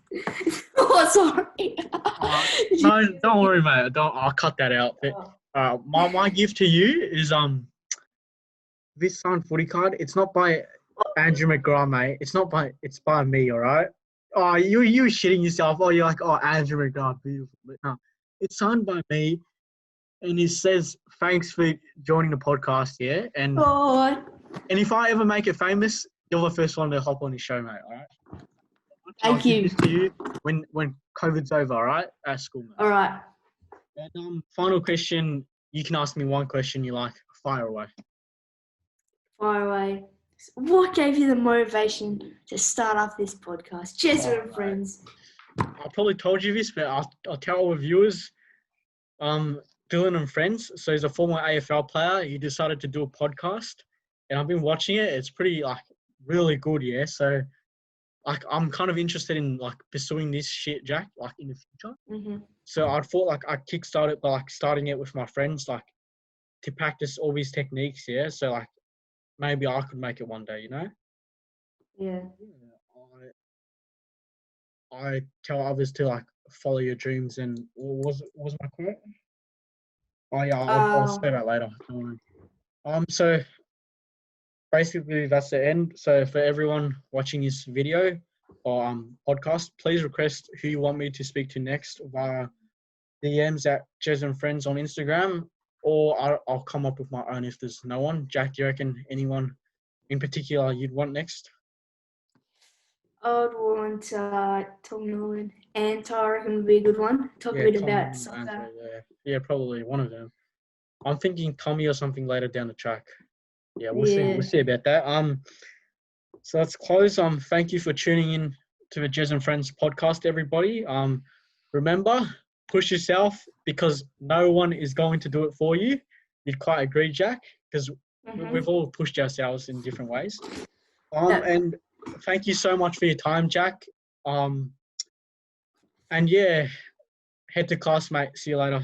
Speaker 2: Oh, sorry.
Speaker 1: No, don't worry, mate. I'll cut that out. But, my gift to you is this signed footy card. It's not by Andrew McGrath, mate. It's by me, all right? Oh, you shitting yourself. Oh, you're like, oh, Andrew McGrath, beautiful. But no, it's signed by me, and it says thanks for joining the podcast, yeah. And if I ever make it famous, you're the first one to hop on the show, mate. All right.
Speaker 2: Thank you.
Speaker 1: I'll give this to you when COVID's over, all right? At school, mate.
Speaker 2: All right.
Speaker 1: And final question. You can ask me one question you like. Fire away.
Speaker 2: Fire away. What gave you the motivation to start off this podcast? Cheers, friends.
Speaker 1: I probably told you this, but I'll tell all the viewers. Dylan and Friends. So he's a former AFL player. He decided to do a podcast, and I've been watching it. It's pretty really good, yeah. So I'm kind of interested in pursuing this shit, Jack, in the future.
Speaker 2: Mm-hmm.
Speaker 1: So I thought I'd kickstart it by starting it with my friends, to practice all these techniques, yeah. So maybe I could make it one day, you know?
Speaker 2: Yeah.
Speaker 1: I tell others to follow your dreams, and what was my quote? Oh yeah, I'll say that later. Don't worry. So basically that's the end. So for everyone watching this video or podcast, please request who you want me to speak to next via DMs at Jez and Friends on Instagram, or I'll come up with my own if there's no one. Jack, do you reckon anyone in particular you'd want next?
Speaker 2: I would want Tom Nolan and Tara would be a good one. Talk a bit about soccer.
Speaker 1: Yeah, probably one of them. I'm thinking Tommy or something later down the track. Yeah, we'll see. We'll see about that. So let's close. Thank you for tuning in to the Jez and Friends podcast, everybody. Remember, push yourself because no one is going to do it for you. You'd quite agree, Jack, because we've all pushed ourselves in different ways. And thank you so much for your time, Jack. And yeah, head to class, mate. See you later.